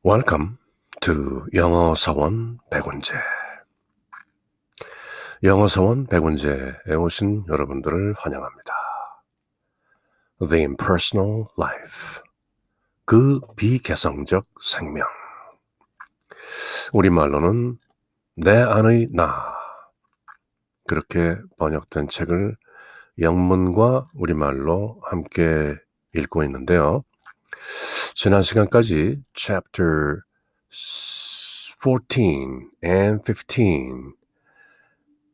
Welcome to 영어 사원 백운재. 영어 사원 백운재에 오신 여러분들을 환영합니다. The Impersonal Life. 그 비개성적 생명. 우리말로는 내 안의 나. 그렇게 번역된 책을 영문과 우리말로 함께 읽고 있는데요. 지난 시간까지 Chapter 14 and 15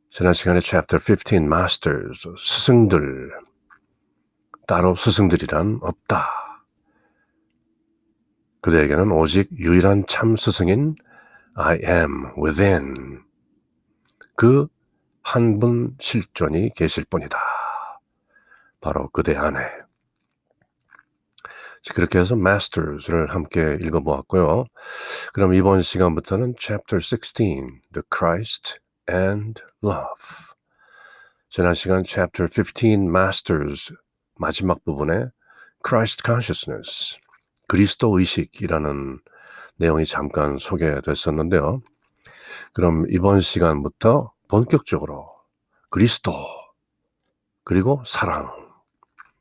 지난 시간에 Chapter 15 Masters 스승들 따로 스승들이란 없다. 그대에게는 오직 유일한 참 스승인 I am within 그 한 분 실존이 계실 뿐이다. 바로 그대 안에. 그렇게 해서 Masters를 함께 읽어보았고요. 그럼 이번 시간부터는 Chapter 16 The Christ and Love. 지난 시간 Chapter 15 Masters 마지막 부분에 Christ Consciousness, 그리스도 의식이라는 내용이 잠깐 소개됐었는데요. 그럼 이번 시간부터 본격적으로 그리스도 그리고 사랑,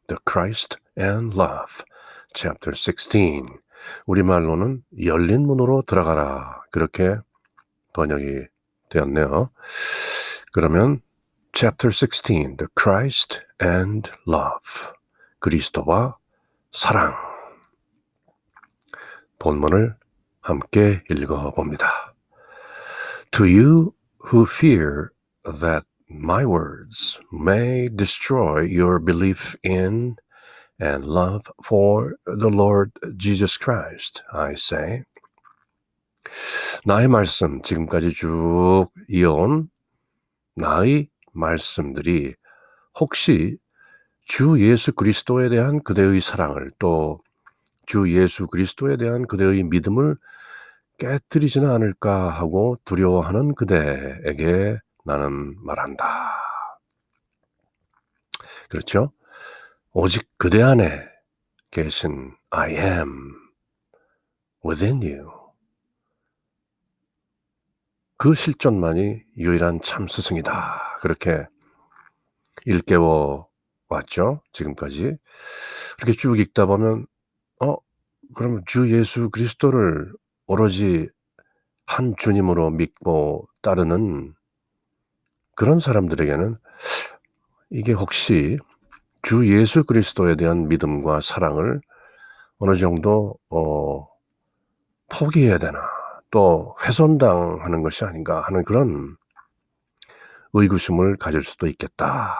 The Christ and Love, Chapter 16. 우리말로는 열린 문으로 들어가라. 그렇게 번역이 되었네요. 그러면 Chapter 16, The Christ and Love, 그리스도와 사랑. 본문을 함께 읽어봅니다. To you who fear that my words may destroy your belief in and love for the Lord Jesus Christ, I say. 나의 말씀, 지금까지 쭉 이어온 나의 말씀들이 혹시 주 예수 그리스도에 대한 그대의 사랑을 또 주 예수 그리스도에 대한 그대의 믿음을 깨뜨리지는 않을까 하고 두려워하는 그대에게 나는 말한다. 그렇죠? 오직 그대 안에 계신 I am within you. 그 실존만이 유일한 참 스승이다. 그렇게 일깨워 왔죠. 지금까지. 그렇게 쭉 읽다 보면 그러면 주 예수 그리스도를 오로지 한 주님으로 믿고 따르는 그런 사람들에게는 이게 혹시 주 예수 그리스도에 대한 믿음과 사랑을 어느 정도 포기해야 되나 또 훼손당하는 것이 아닌가 하는 그런 의구심을 가질 수도 있겠다.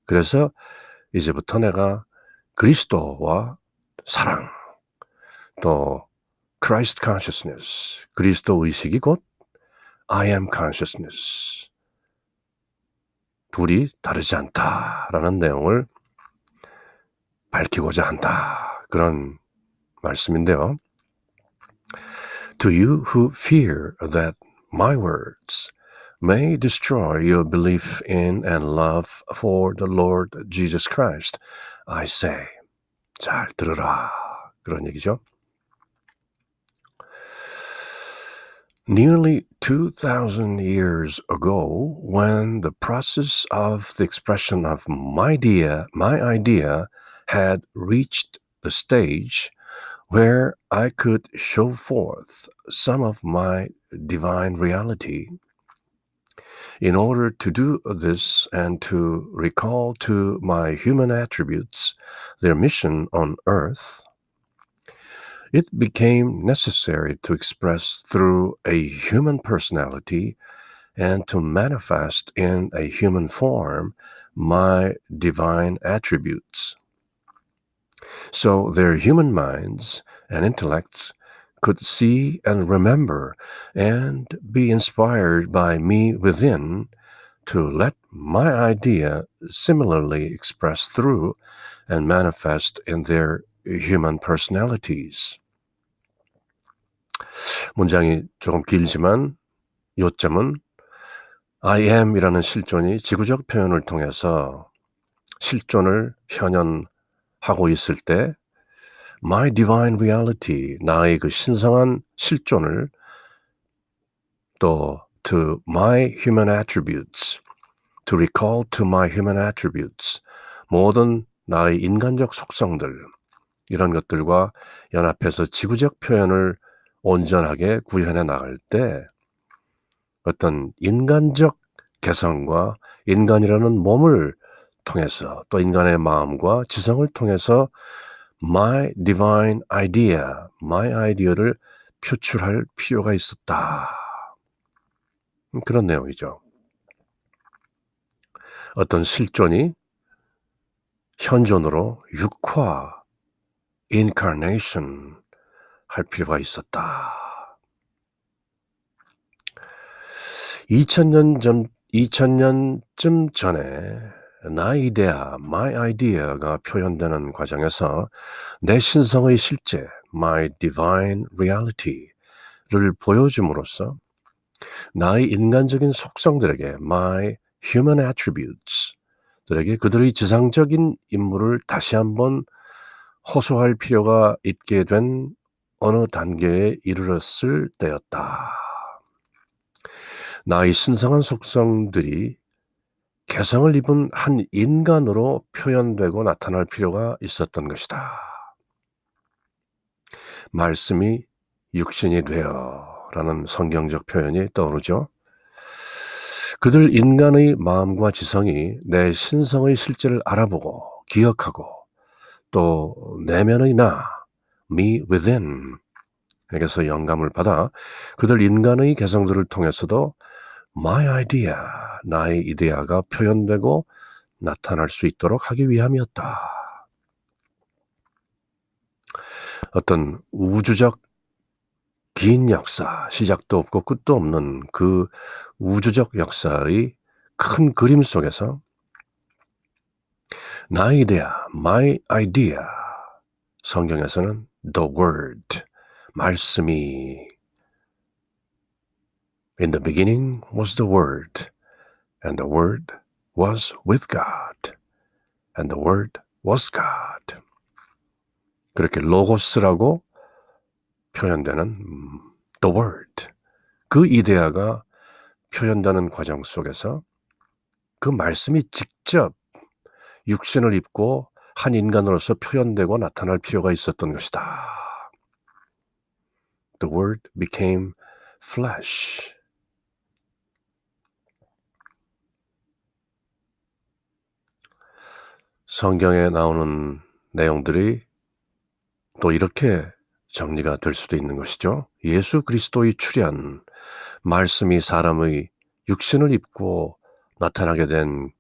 그래서 이제부터 내가 그리스도와 사랑 또 Christ Consciousness, 그리스도 의식이 곧 I am Consciousness, 둘이 다르지 않다라는 내용을 밝히고자 한다. 그런 말씀인데요. To you who fear that my words may destroy your belief in and love for the Lord Jesus Christ, I say. 잘 들으라. 그런 얘기죠. Nearly 2,000 years ago, when the process of the expression of my idea had reached the stage where I could show forth some of my divine reality. In order to do this and to recall to my human attributes their mission on earth, it became necessary to express through a human personality and to manifest in a human form my divine attributes. So their human minds and intellects could see and remember and be inspired by me within to let my idea similarly express through and manifest in their human personalities. 문장이 조금 길지만 요점은 I am이라는 실존이 지구적 표현을 통해서 실존을 현현하고 있을 때 my divine reality, 나의 그 신성한 실존을 또 to my human attributes, to recall to my human attributes, 모든 나의 인간적 속성들, 이런 것들과 연합해서 지구적 표현을 온전하게 구현해 나갈 때 어떤 인간적 개성과 인간이라는 몸을 통해서 또 인간의 마음과 지성을 통해서 my divine idea, my idea를 표출할 필요가 있었다. 그런 내용이죠. 어떤 실존이 현존으로 육화, incarnation 할 필요가 있었다. 2000년쯤 전에 나의 이데아, my idea가 표현되는 과정에서 내 신성의 실제, my divine reality를 보여줌으로써 나의 인간적인 속성들에게 my human attributes 들에게 그들의 지상적인 임무를 다시 한번 호소할 필요가 있게 된 어느 단계에 이르렀을 때였다. 나의 신성한 속성들이 개성을 입은 한 인간으로 표현되고 나타날 필요가 있었던 것이다. 말씀이 육신이 되어 라는 성경적 표현이 떠오르죠. 그들 인간의 마음과 지성이 내 신성의 실제를 알아보고 기억하고 또 내면의 나, me within 에게서 영감을 받아 그들 인간의 개성들을 통해서도 my idea, 나의 이데아가 표현되고 나타날 수 있도록 하기 위함이었다. 어떤 우주적 긴 역사, 시작도 없고 끝도 없는 그 우주적 역사의 큰 그림 속에서 나의 이데아, my idea, 성경에서는 the word, 말씀이 in the beginning was the word, and the word was with God, and the word was God. 그렇게 로고스라고 표현되는 the word, 그 이데아가 표현되는 과정 속에서 그 말씀이 직접 육신을 입고 한 인간으로서 표현되고 나타날 필요가 있었던 것이다. The word became flesh. 성경에 나오는 내용들이 또 이렇게 정리가 될 수도 있는 것이죠. 예수 그리스도의 출현, 말씀이 사람의 육신을 입고 나타나게 된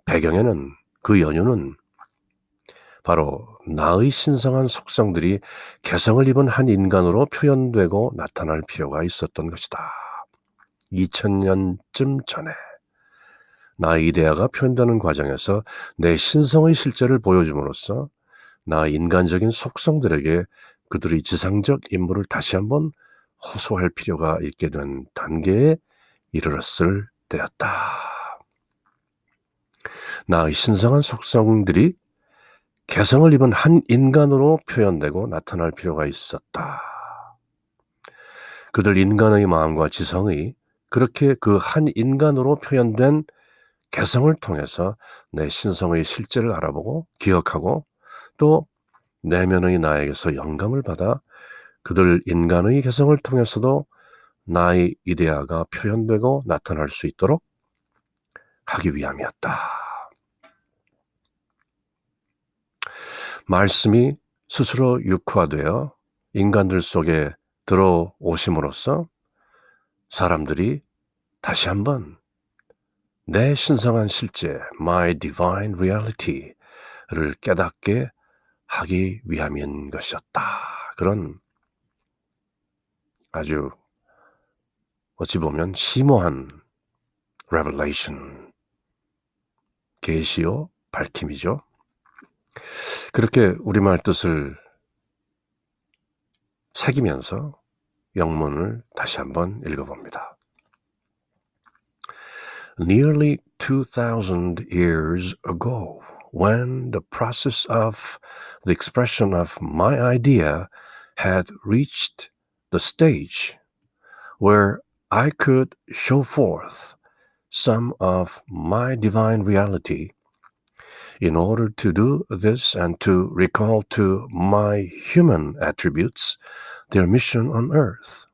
배경에는 그 연유는 바로 나의 신성한 속성들이 개성을 입은 한 인간으로 표현되고 나타날 필요가 있었던 것이다. 2000년쯤 전에 나의 이데아가 표현되는 과정에서 내 신성의 실제를 보여줌으로써 나의 인간적인 속성들에게 그들의 지상적 임무를 다시 한번 호소할 필요가 있게 된 단계에 이르렀을 때였다. 나의 신성한 속성들이 개성을 입은 한 인간으로 표현되고 나타날 필요가 있었다. 그들 인간의 마음과 지성이 그렇게 그 한 인간으로 표현된 개성을 통해서 내 신성의 실제를 알아보고 기억하고 또 내면의 나에게서 영감을 받아 그들 인간의 개성을 통해서도 나의 이데아가 표현되고 나타날 수 있도록 하기 위함이었다. 말씀이 스스로 육화되어 인간들 속에 들어오심으로써 사람들이 다시 한번 내 신성한 실제, my divine reality를 깨닫게 하기 위함인 것이었다. 그런 아주 어찌 보면 심오한 revelation, 계시요 밝힘이죠. 그렇게 우리말 뜻을 새기면서 영문을 다시 한번 읽어봅니다. Nearly 2,000 years ago, when the process of the expression of my idea had reached the stage where I could show forth some of my divine reality. In order to do this and to recall to my human attributes their mission on earth,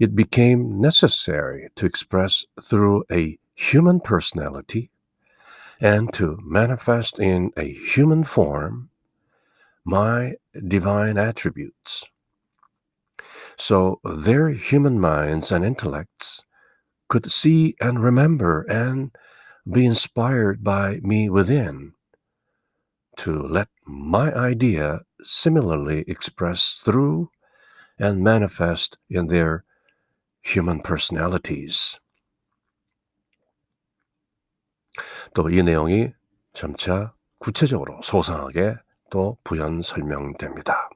it became necessary to express through a human personality and to manifest in a human form my divine attributes. So their human minds and intellects could see and remember and be inspired by me within to let my idea similarly express through and manifest in their human personalities. 또 이 내용이 점차 구체적으로 소상하게 또 부연 설명됩니다.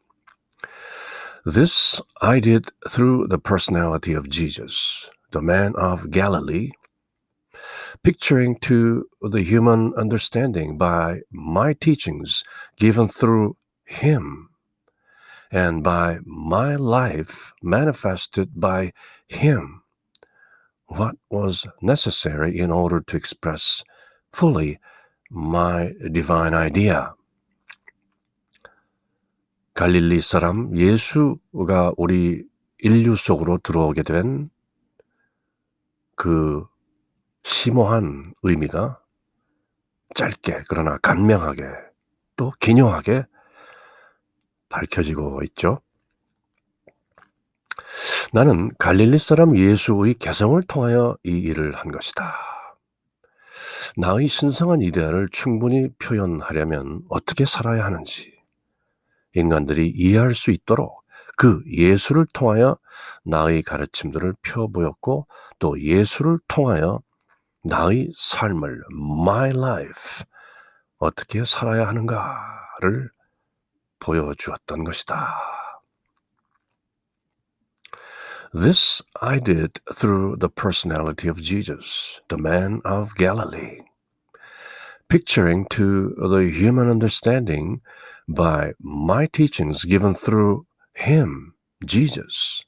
This I did through the personality of Jesus, the man of Galilee, picturing to the human understanding by my teachings given through him, and by my life manifested by him, what was necessary in order to express fully my divine idea. 갈릴리 사람 예수가 우리 인류 속으로 들어오게 된 그 심오한 의미가 짧게 그러나 간명하게 또 기묘하게 밝혀지고 있죠. 나는 갈릴리 사람 예수의 개성을 통하여 이 일을 한 것이다. 나의 신성한 이데아를 충분히 표현하려면 어떻게 살아야 하는지 인간들이 이해할 수 있도록 그 예수를 통하여 나의 가르침들을 펴보였고 또 예수를 통하여 나의 삶을 my life 어떻게 살아야 하는가를 보여주었던 것이다. This I did through the personality of Jesus, the man of Galilee, picturing to the human understanding by my teachings given through him, Jesus,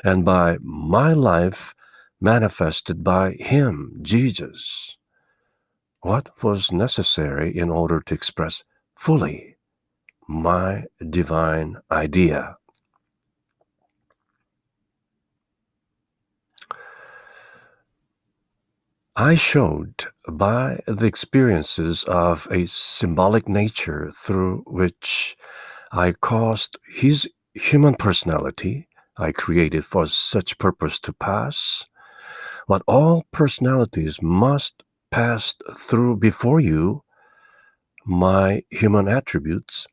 and by my life manifested by him, Jesus, what was necessary in order to express fully my divine idea. I showed by the experiences of a symbolic nature through which I caused his human personality I created for such purpose to pass, what all personalities must pass through before you, my human attributes,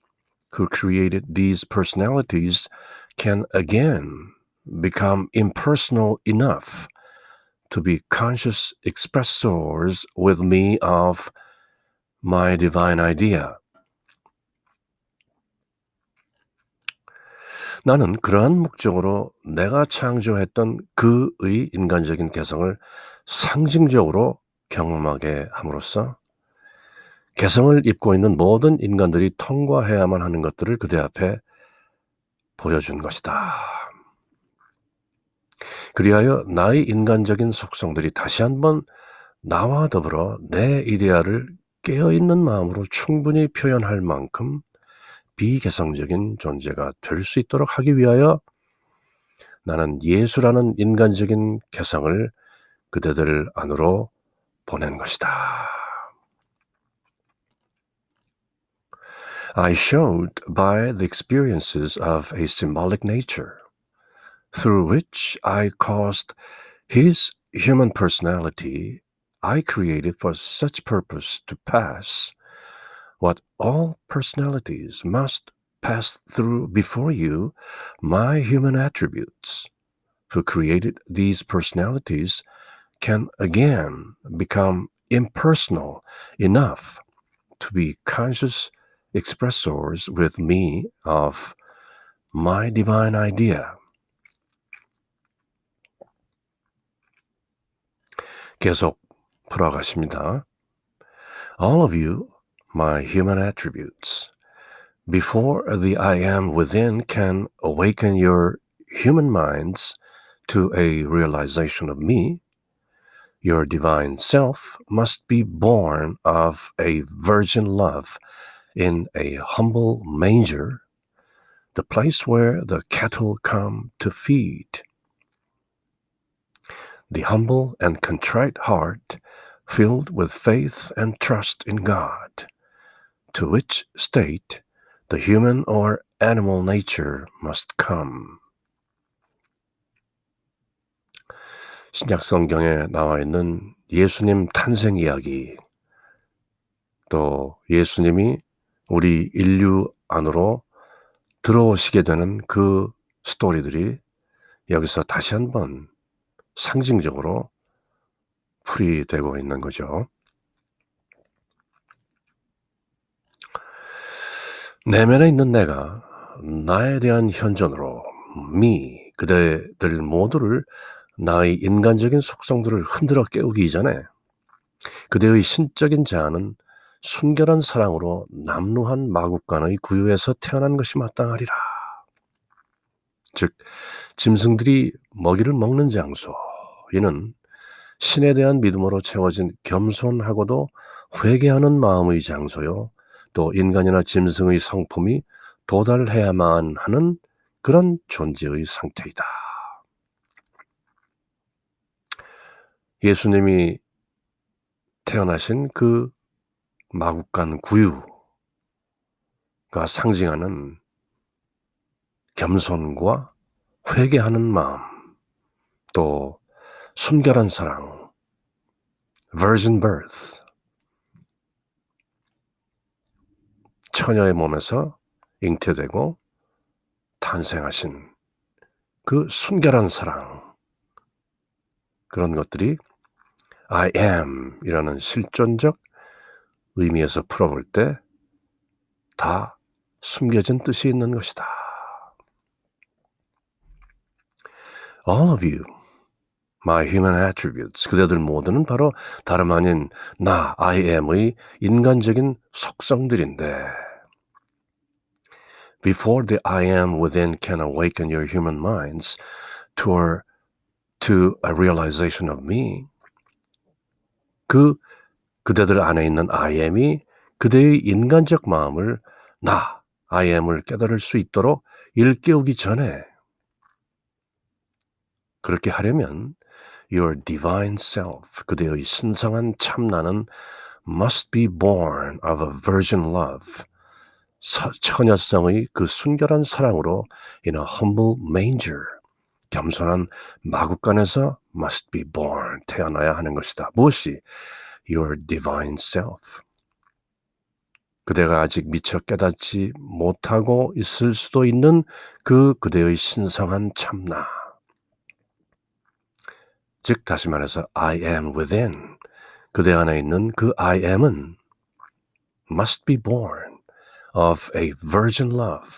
who created these personalities, can again become impersonal enough to be conscious expressors with me of my divine idea. 나는 그러한 목적으로 내가 창조했던 그의 인간적인 개성을 상징적으로 경험하게 함으로써 개성을 입고 있는 모든 인간들이 통과해야만 하는 것들을 그대 앞에 보여준 것이다. 그리하여 나의 인간적인 속성들이 다시 한번 나와 더불어 내 이데아를 깨어있는 마음으로 충분히 표현할 만큼 비개성적인 존재가 될 수 있도록 하기 위하여 나는 예수라는 인간적인 개성을 그대들 안으로 보낸 것이다. I showed by the experiences of a symbolic nature, through which I caused his human personality I created for such purpose to pass, what all personalities must pass through before you, my human attributes, who created these personalities, can again become impersonal enough to be conscious expressors with me of my divine idea. 계속 풀어가십니다. All of you my human attributes. Before the I am within can awaken your human minds to a realization of me, your divine self must be born of a virgin love in a humble manger, the place where the cattle come to feed. The humble and contrite heart, filled with faith and trust in God, to which state the human or animal nature must come. 신약 성경에 나와 있는 예수님 탄생 이야기, 또 예수님이 우리 인류 안으로 들어오시게 되는 그 스토리들이 여기서 다시 한번 상징적으로 풀이되고 있는 거죠. 내면에 있는 내가 나에 대한 현존으로 me, 그대들 모두를 나의 인간적인 속성들을 흔들어 깨우기 이전에 그대의 신적인 자아는 순결한 사랑으로 남루한 마국간의 구유에서 태어난 것이 마땅하리라. 즉 짐승들이 먹이를 먹는 장소, 이는 신에 대한 믿음으로 채워진 겸손하고도 회개하는 마음의 장소요, 또 인간이나 짐승의 성품이 도달해야만 하는 그런 존재의 상태이다. 예수님이 태어나신 그 마국간 구유가 상징하는 겸손과 회개하는 마음, 또 순결한 사랑, virgin birth, 처녀의 몸에서 잉태되고 탄생하신 그 순결한 사랑, 그런 것들이 I am 이라는 실존적 의미에서 풀어볼 때 다 숨겨진 뜻이 있는 것이다. All of you, my human attributes, 그대들 모두는 바로 다름 아닌 나, I am의 인간적인 속성들인데, before the I am within can awaken your human minds to a realization of me, 그대들 안에 있는 I am이 그대의 인간적 마음을 나, I am을 깨달을 수 있도록 일깨우기 전에, 그렇게 하려면 your divine self, 그대의 신성한 참나는 must be born of a virgin love, 처녀성의 그 순결한 사랑으로 in a humble manger, 겸손한 마국간에서 must be born, 태어나야 하는 것이다. 무엇이? Your divine self. 그대가 아직 미처 깨닫지 못하고 있을 수도 있는 그대의 신성한 참나. 즉 다시 말해서 I am within, 그대 안에 있는 그 I am은 must be born of a virgin love,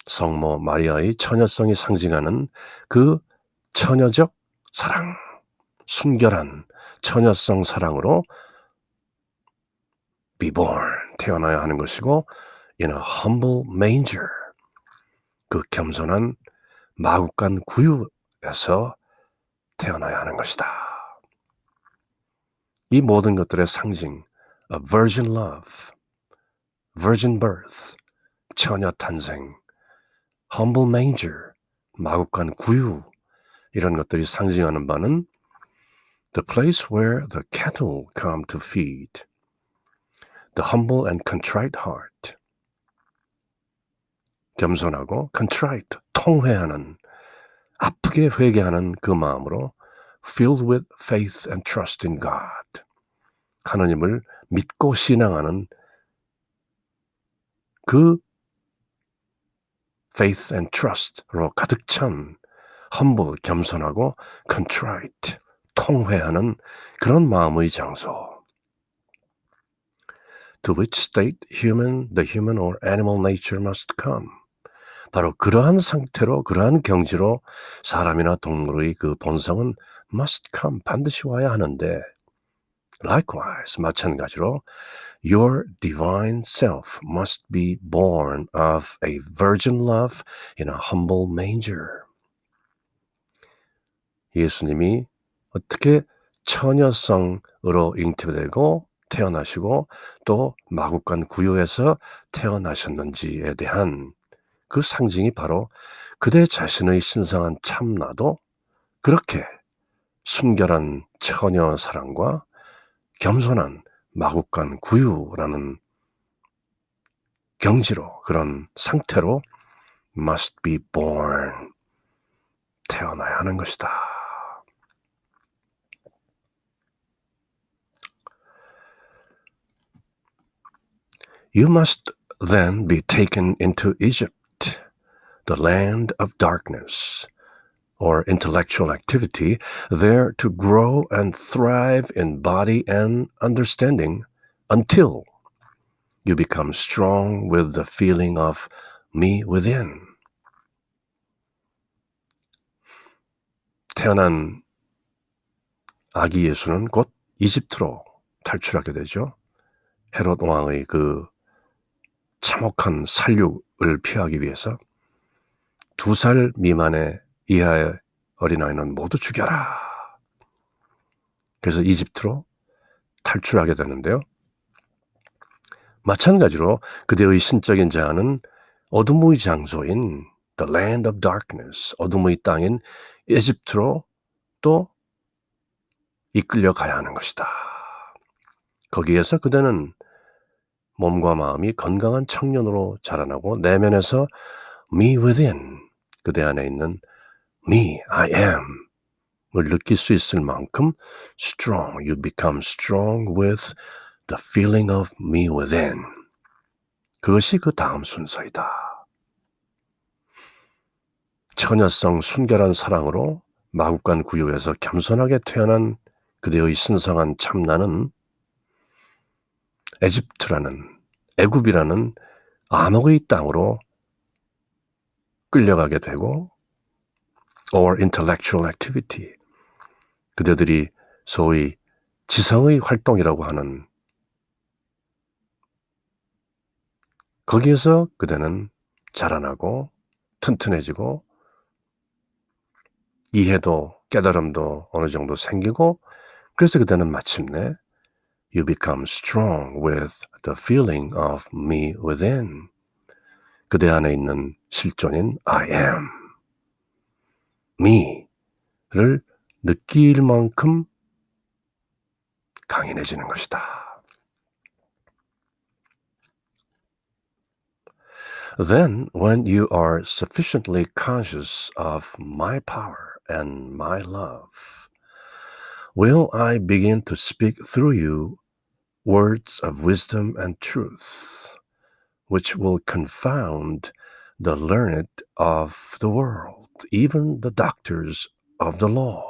성모 마리아의 처녀성이 상징하는 그 처녀적 사랑, 순결한 처녀성 사랑으로 be born, 태어나야 하는 것이고 in a humble manger, 그 겸손한 마국간 구유에서 태어나야 하는 것이다. 이 모든 것들의 상징, a virgin love, virgin birth, 처녀 탄생, humble manger, 마국간 구유, 이런 것들이 상징하는 바는 the place where the cattle come to feed, the humble and contrite heart, 겸손하고 contrite, 통회하는, 아프게 회개하는 그 마음으로 filled with faith and trust in God, 하나님을 믿고 신앙하는 그 faith and trust로 가득 찬 humble, 겸손하고 contrite, 통회하는 그런 마음의 장소. To which state the human or animal nature must come. 바로 그러한 상태로, 그러한 경지로 사람이나 동물의 그 본성은 must come, 반드시 와야 하는데, Likewise, 마찬가지로 your divine self must be born of a virgin love in a humble manger. 예수님이 어떻게 처녀성으로 잉태되고 태어나시고 또 마국간 구유에서 태어나셨는지에 대한 그 상징이 바로 그대 자신의 신성한 참나도 그렇게 순결한 처녀 사랑과 겸손한 마국간 구유라는 경지로 그런 상태로 must be born 태어나야 하는 것이다. You must then be taken into Egypt, the land of darkness, or intellectual activity, there to grow and thrive in body and understanding until you become strong with the feeling of me within. 태어난 아기 예수는 곧 이집트로 탈출하게 되죠. 헤롯 왕의 그 참혹한 살육을 피하기 위해서 2살 미만의 이하의 어린아이는 모두 죽여라. 그래서 이집트로 탈출하게 되는데요. 마찬가지로 그대의 신적인 자아는 어둠의 장소인 the land of darkness, 어둠의 땅인 이집트로 또 이끌려 가야 하는 것이다. 거기에서 그대는 몸과 마음이 건강한 청년으로 자라나고 내면에서 me within, 그대 안에 있는 me, I am 을 느낄 수 있을 만큼 strong, you become strong with the feeling of me within. 그것이 그 다음 순서이다. 처녀성 순결한 사랑으로 마국간 구유에서 겸손하게 태어난 그대의 신성한 참나는 에집트라는 애굽이라는 암흑의 땅으로 끌려가게 되고 or intellectual activity 그대들이 소위 지성의 활동이라고 하는 거기에서 그대는 자라나고 튼튼해지고 이해도 깨달음도 어느 정도 생기고 그래서 그대는 마침내 You become strong with the feeling of me within. 그대 안에 있는 실존인 I am, me를 느낄 만큼 강인해지는 것이다. Then, when you are sufficiently conscious of my power and my love, will I begin to speak through you words of wisdom and truth, which will confound the learned of the world, even the doctors of the law.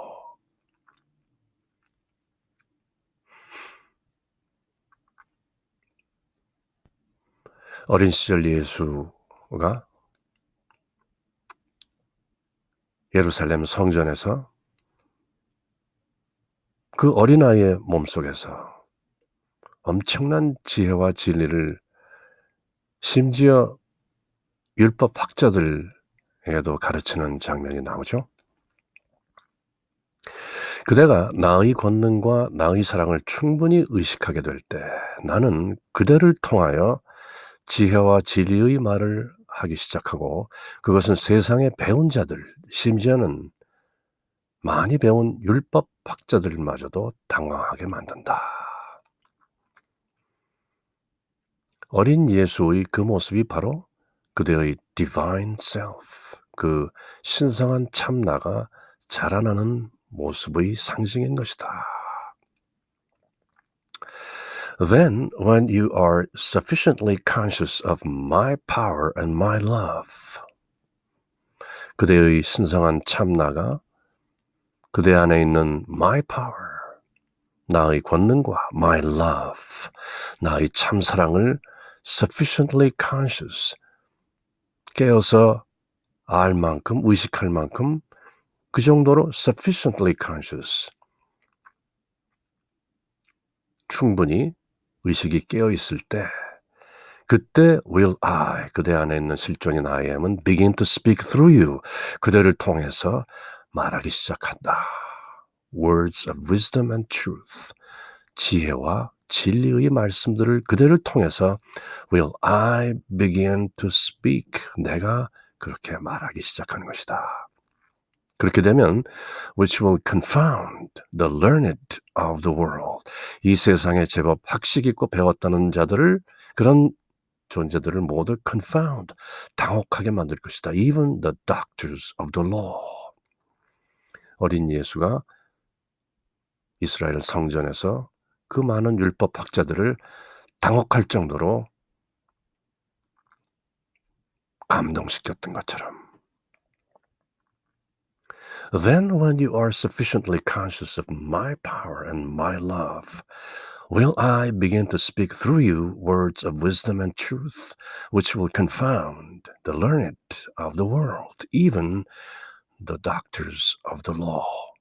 어린 시절 예수가 예루살렘 성전에서 그 어린아이의 몸속에서 엄청난 지혜와 진리를 심지어 율법 학자들에게도 가르치는 장면이 나오죠. 그대가 나의 권능과 나의 사랑을 충분히 의식하게 될 때 나는 그대를 통하여 지혜와 진리의 말을 하기 시작하고 그것은 세상의 배운 자들, 심지어는 많이 배운 율법 학자들마저도 당황하게 만든다. 어린 예수의 그 모습이 바로 그대의 divine self, 그 신성한 참나가 자라나는 모습의 상징인 것이다. Then, when you are sufficiently conscious of my power and my love, 그대의 신성한 참나가 그대 안에 있는 my power, 나의 권능과 my love, 나의 참사랑을 sufficiently conscious, 깨어서 알 만큼, 의식할 만큼 그 정도로 sufficiently conscious, 충분히 의식이 깨어 있을 때 그때 will I 그대 안에 있는 실존인 I am은 begin to speak through you 그대를 통해서 말하기 시작한다. Words of wisdom and truth 지혜와 진리의 말씀들을 그대를 통해서 will I begin to speak 내가 그렇게 말하기 시작하는 것이다. 그렇게 되면 which will confound the learned of the world 이 세상에 제법 학식 있고 배웠다는 자들을 그런 존재들을 모두 confound 당혹하게 만들 것이다. Even the doctors of the law 어린 예수가 이스라엘 성전에서 그 많은 율법 학자들을 당혹할 정도로 감동시켰던 것처럼 Then when you are sufficiently conscious of my power and my love, will I begin to speak through you words of wisdom and truth, which will confound the learned of the world, even the doctors of the law.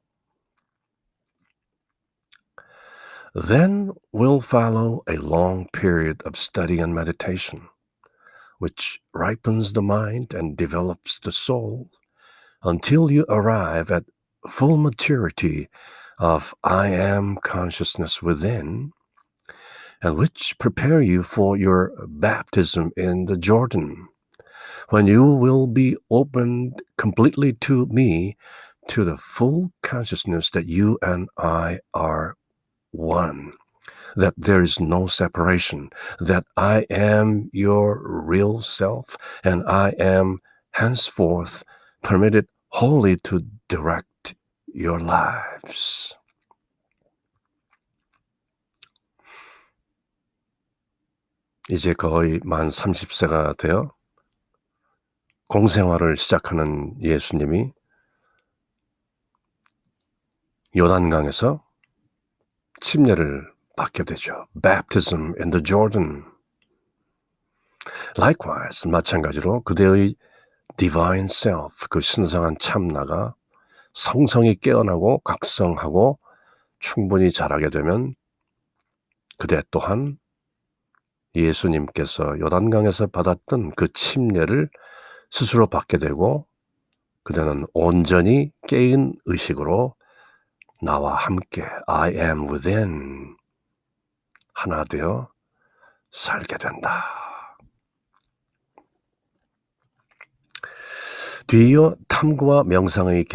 Then will follow a long period of study and meditation, which ripens the mind and develops the soul until you arrive at full maturity of I am consciousness within, and which prepare you for your baptism in the Jordan, when you will be opened completely to me, to the full consciousness that you and I are one, that there is no separation, that I am your real self, and I am henceforth permitted wholly to direct your lives. 이제 거의 만 30세가 되어 공생활을 시작하는 예수님이 요단강에서 침례를 받게 되죠. Baptism in the Jordan. Likewise, 마찬가지로 그대의 divine self, 그 신성한 참나가 성성이 깨어나고 각성하고 충분히 자라게 되면 그대 또한 예수님께서 요단강에서 받았던 그 침례를 스스로 받게 되고 그대는 온전히 깨인 의식으로 나와 함께 I am within 하나 되어 살게 된다. 뒤이어 탐구와 명상의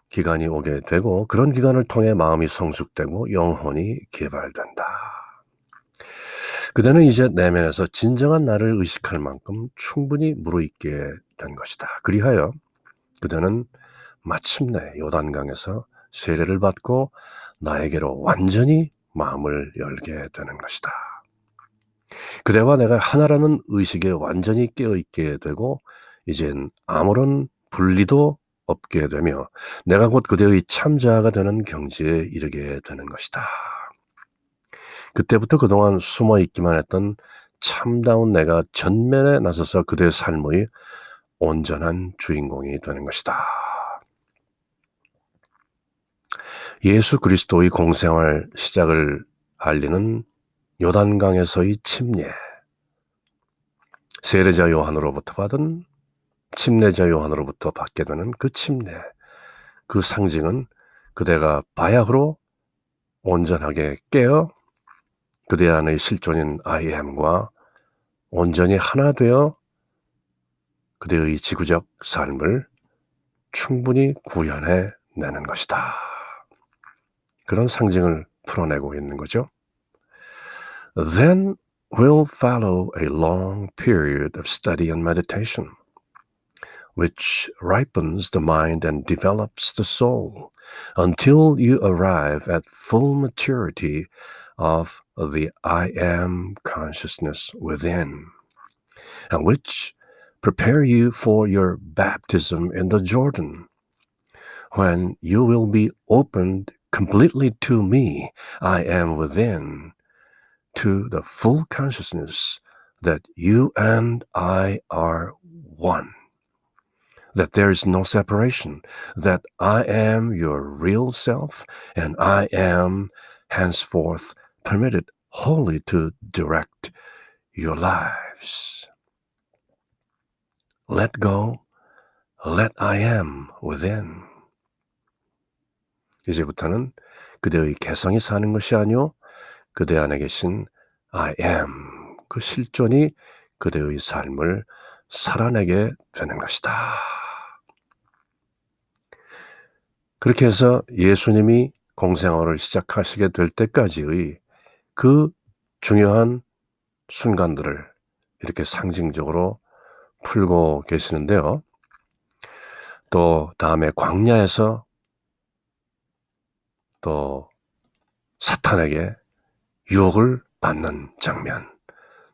기간이 오게 되고 그런 기간을 통해 마음이 성숙되고 영혼이 개발된다. 그대는 이제 내면에서 진정한 나를 의식할 만큼 충분히 무르익게 된 것이다. 그리하여 그대는 마침내 요단강에서 세례를 받고 나에게로 완전히 마음을 열게 되는 것이다. 그대와 내가 하나라는 의식에 완전히 깨어있게 되고 이젠 아무런 분리도 없게 되며 내가 곧 그대의 참자가 되는 경지에 이르게 되는 것이다. 그때부터 그동안 숨어있기만 했던 참다운 내가 전면에 나서서 그대의 삶의 온전한 주인공이 되는 것이다. 예수 그리스도의 공생활 시작을 알리는 요단강에서의 침례, 세례자 요한으로부터 받은 침례자 요한으로부터 받게 되는 그 침례, 그 상징은 그대가 바야흐로 온전하게 깨어 그대 안의 실존인 I am과 온전히 하나 되어 그대의 지구적 삶을 충분히 구현해 내는 것이다. 그런 상징을 풀어내고 있는 거죠. Then will follow a long period of study and meditation, which ripens the mind and develops the soul until you arrive at full maturity of the I am consciousness within, and which prepare you for your baptism in the Jordan, when you will be opened completely to me, I am within, to the full consciousness that you and I are one, that there is no separation, that I am your real self, and I am henceforth permitted wholly to direct your lives. Let go, let I am within. 이제부터는 그대의 개성이 사는 것이 아니오 그대 안에 계신 I am, 그 실존이 그대의 삶을 살아내게 되는 것이다. 그렇게 해서 예수님이 공생활을 시작하시게 될 때까지의 그 중요한 순간들을 이렇게 상징적으로 풀고 계시는데요. 또 다음에 광야에서 또 사탄에게 유혹을 받는 장면,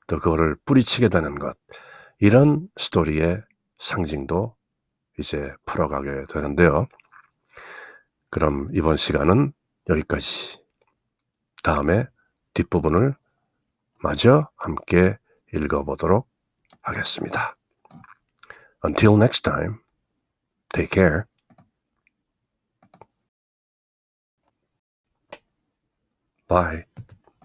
또 그거를 뿌리치게 되는 것, 이런 스토리의 상징도 이제 풀어가게 되는데요. 그럼 이번 시간은 여기까지. 다음에 뒷부분을 마저 함께 읽어보도록 하겠습니다. Until next time, take care. Bye.